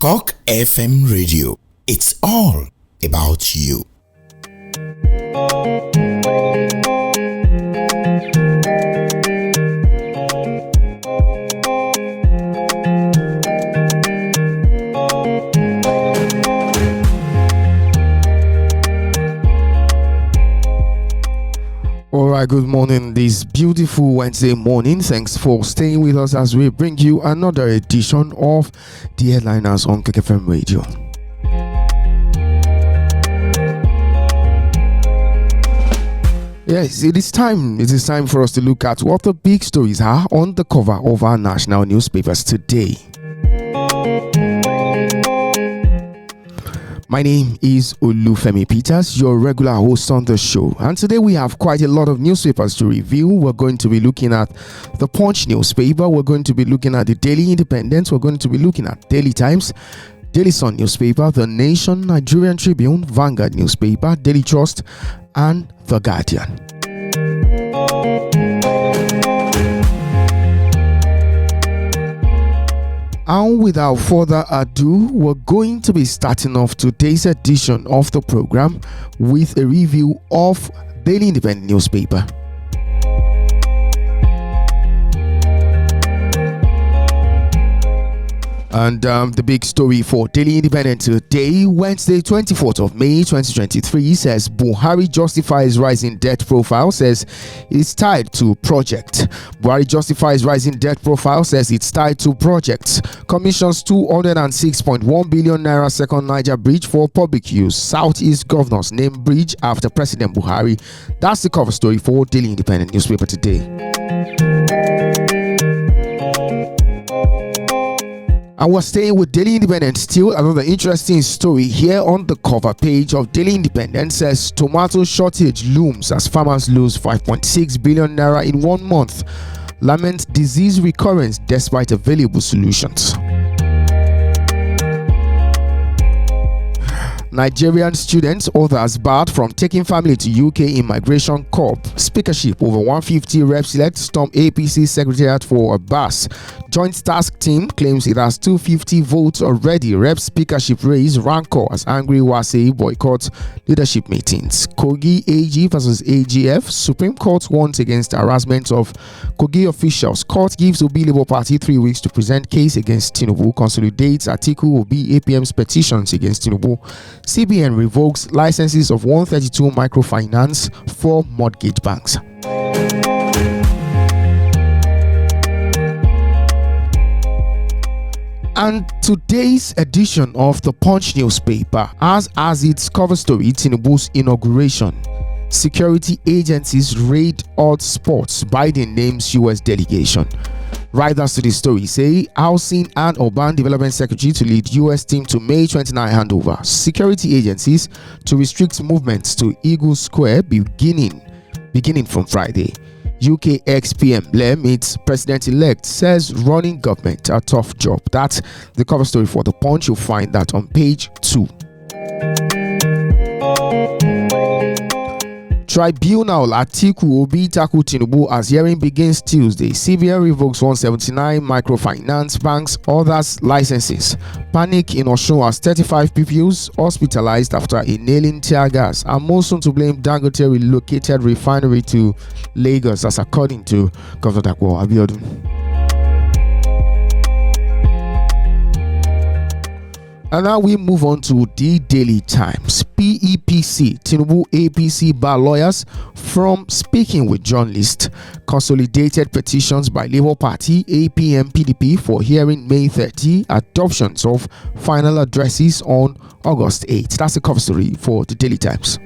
CockFM Radio. It's all about you. Alright, good morning this beautiful Wednesday morning. Thanks for staying with us as we bring you another edition of the Headliners on CockFM Radio. Yes, it is time for us to look at what the big stories are on the cover of our national newspapers today. My name is Olufemi Peters, your regular host on the show, and today we have quite a lot of newspapers to review. We're going to be looking at the Punch newspaper, we're going to be looking at the Daily Independent, we're going to be looking at Daily Times, Daily Sun newspaper, The Nation, Nigerian Tribune, Vanguard newspaper, Daily Trust, and The Guardian. And without further ado, we're going to be starting off today's edition of the program with a review of Daily Independent newspaper. And the big story for Daily Independent today, Wednesday, 24th of May, 2023, says Buhari justifies rising debt profile, says it's tied to project. Buhari justifies rising debt profile, says it's tied to projects. Commissions 206.1 billion naira second Niger bridge for public use. Southeast governors name bridge after President Buhari. That's the cover story for Daily Independent newspaper today. And we're staying with Daily Independent still. Another interesting story here on the cover page of Daily Independent says tomato shortage looms as farmers lose 5.6 billion naira in 1 month. Lament disease recurrence despite available solutions. Nigerian students, others barred from taking family to UK immigration corp. Speakership over 150 reps select storm APC secretariat for a bus. Joint task team claims it has 250 votes already. Rep speakership raise rancor as angry Wase boycott leadership meetings. Kogi AG versus AGF. Supreme Court warns against harassment of Kogi officials. Court gives Obi Labour Party 3 weeks to present case against Tinubu. Consolidates Atiku Obi APM's petitions against Tinubu. CBN revokes licenses of 132 microfinance for mortgage banks. And today's edition of the Punch newspaper has as its cover story Tinubu's inauguration. Security agencies raid odd spots. Biden names US delegation. Writers to the story say Housing and Urban Development Secretary to lead US team to May 29 handover. Security agencies to restrict movements to Eagle Square beginning from Friday. UK ex-PM Blair meets president-elect, says running government a tough job. That's the cover story for the Punch. You'll find that on page 2. Tribunal Atiku Obi tackle Tinubu as hearing begins Tuesday. CBN revokes 179 microfinance banks, others licenses. Panic in Osun as 35 pupils hospitalized after inhaling tear gas. And Mosun to blame Dangote relocated refinery to Lagos, as according to Governor Dapo Abiodun. And now we move on to the Daily Times. PEPC, Tinubu APC bar lawyers from speaking with journalists. Consolidated petitions by Labour Party, APM, PDP for hearing May 30. Adoptions of final addresses on August 8. That's the cover story for the Daily Times.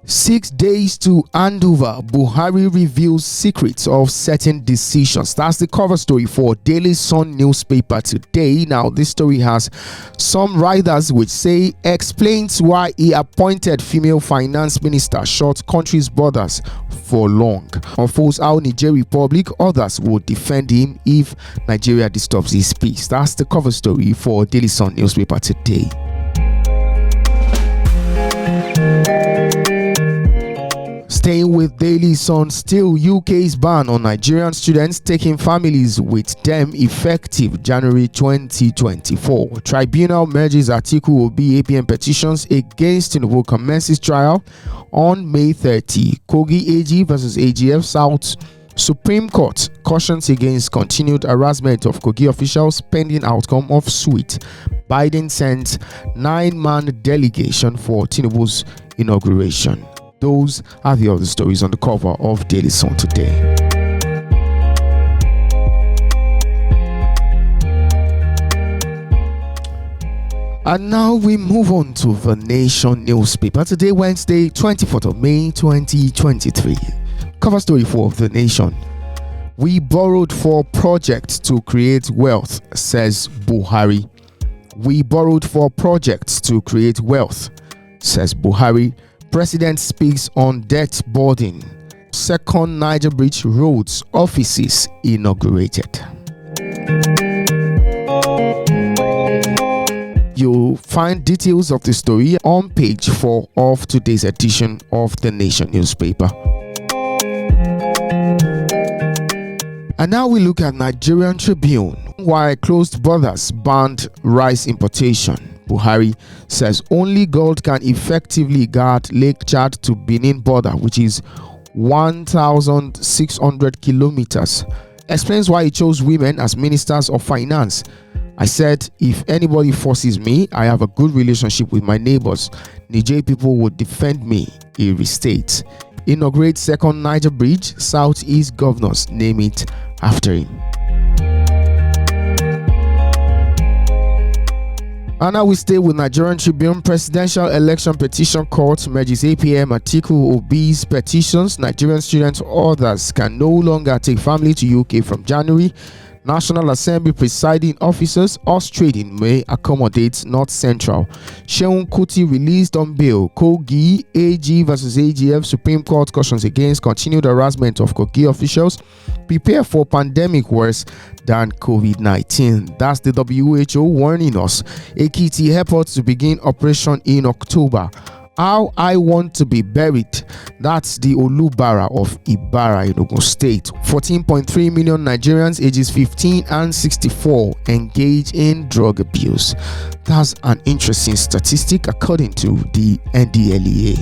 Six days to handover. Buhari reveals secrets of certain decisions. That's the cover story for Daily Sun newspaper today. Now, this story has some writers which say explains why he appointed female finance minister shut country's borders for long. Unfolds how Niger Republic, others will defend him if Nigeria disturbs his peace. That's the cover story for Daily Sun newspaper today. Staying with Daily Sun, still UK's ban on Nigerian students taking families with them effective January 2024. Tribunal merges Atiku Obi APM petitions against Tinubu commences trial on May 30. Kogi AG versus AGF South. Supreme Court cautions against continued harassment of Kogi officials pending outcome of suit. Biden sent 9-man delegation for Tinubu's inauguration. Those are the other stories on the cover of Daily Sun today. And now we move on to the Nation newspaper. Today, Wednesday, 24th of May, 2023. Cover story for The Nation. We borrowed for projects to create wealth, says Buhari. We borrowed for projects to create wealth, says Buhari. President speaks on debt burden. Second Niger Bridge roads offices inaugurated. You'll find details of the story on page 4 of today's edition of The Nation newspaper. And now we look at Nigerian Tribune. While closed borders banned rice importation, Buhari says only God can effectively guard Lake Chad to Benin border, which is 1,600 kilometers. Explains why he chose women as ministers of finance. I said, if anybody forces me, I have a good relationship with my neighbors. Niger people would defend me, he restates. Inaugurate second Niger Bridge, Southeast governors name it after him. And now we stay with Nigerian Tribune. Presidential election petition court merges APM Atiku Obi's petitions. Nigerian students others can no longer take family to UK from January. National Assembly presiding officers, horse trading may accommodate North Central. Sheun Kuti released on bail. Kogi AG versus AGF. Supreme Court cautions against continued harassment of Kogi officials. Prepare for pandemic worse than COVID-19. That's the WHO warning us. Ekiti Airport to begin operation in October. How I want to be buried. That's the Olubara of Ibara in Ogun State. 14.3 million Nigerians ages 15 and 64 engage in drug abuse. That's an interesting statistic according to the NDLEA.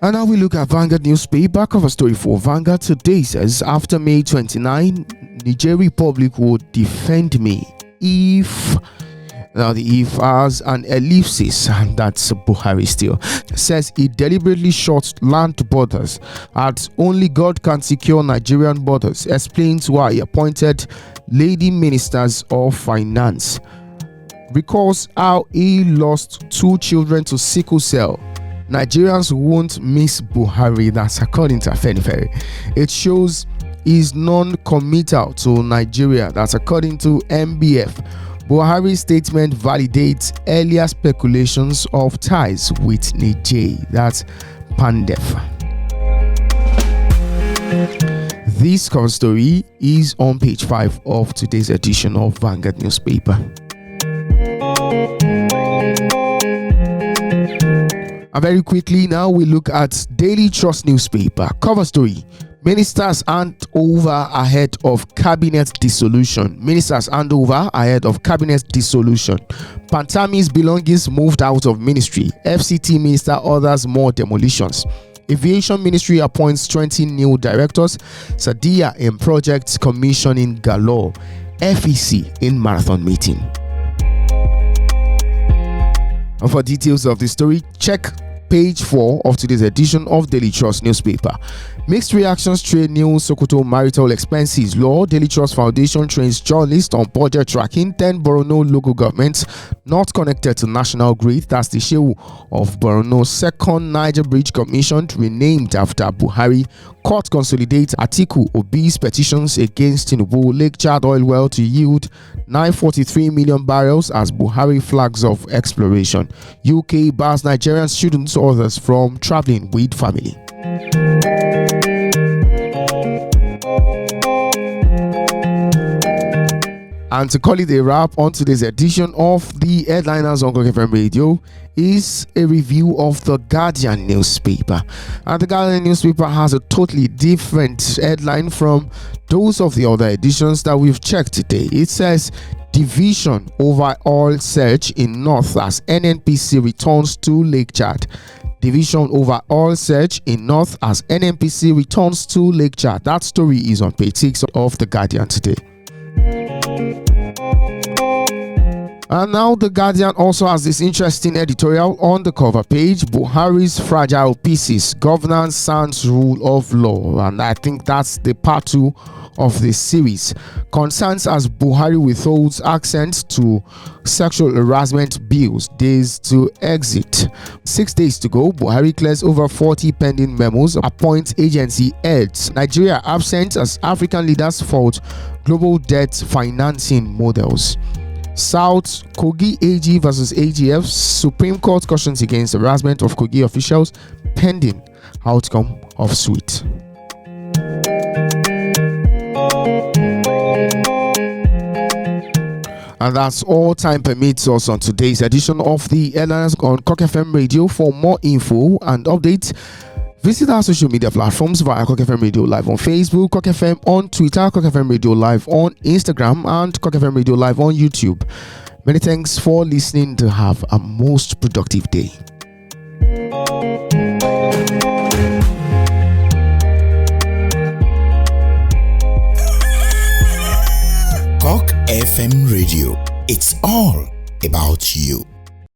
And now we look at Vanguard newspaper. Cover story for Vanguard today says, after May 29, Niger Republic would defend me if. Now the if has an ellipsis, and that's Buhari still. Says he deliberately shot land borders as only God can secure Nigerian borders. Explains why he appointed lady ministers of finance. Recalls how he lost 2 children to sickle cell. Nigerians won't miss Buhari, that's according to Afenifere. It shows he's non-committal to Nigeria, that's according to MBF. Buhari's statement validates earlier speculations of ties with Niger, that's Pandef. This cover story is on page 5 of today's edition of Vanguard newspaper. And very quickly now we look at Daily Trust newspaper. Cover story. Ministers hand over ahead of cabinet dissolution. Ministers hand over ahead of cabinet dissolution. Pantami's belongings moved out of ministry. FCT minister orders more demolitions. Aviation Ministry appoints 20 new directors. Sadia in projects commissioning galore. FEC in marathon meeting. And for details of the story, check page 4 of today's edition of Daily Trust newspaper. Mixed reactions trade new Sokoto marital expenses law. Daily Trust Foundation trains journalists on budget tracking. 10 Borno local governments not connected to national grid. That's the Shehu of Borno. Second Niger Bridge commissioned, renamed after Buhari. Court consolidates Atiku Obi's petitions against Tinubu. Lake Chad oil well to yield 943 million barrels as Buhari flags off exploration. UK bars Nigerian students others from traveling with family. And to call it a wrap on today's edition of the Headliners on CockFM Radio is a review of the Guardian newspaper. And the Guardian newspaper has a totally different headline from those of the other editions that we've checked today. It says, division over oil search in North as NNPC returns to Lake Chad. Division over oil search in North as NNPC returns to Lake Chad. That story is on page 6 of the Guardian today. And now the Guardian also has this interesting editorial on the cover page: Buhari's fragile pieces, governance sans rule of law. And I think that's the part 2 of this series. Concerns as Buhari withholds accent to sexual harassment bills, days to exit. 6 days to go, Buhari clears over 40 pending memos, appoints agency heads. Nigeria absent as African leaders fault global debt financing models. South Kogi AG versus AGF, Supreme Court cautions against harassment of Kogi officials, pending outcome of suit. And that's all time permits us on today's edition of the Headliners on CockFM Radio. For more info and updates, visit our social media platforms via CockFM Radio Live on Facebook, CockFM on Twitter, CockFM Radio Live on Instagram, and CockFM Radio Live on YouTube. Many thanks for listening. To have a most productive day. CockFM Radio. It's all about you.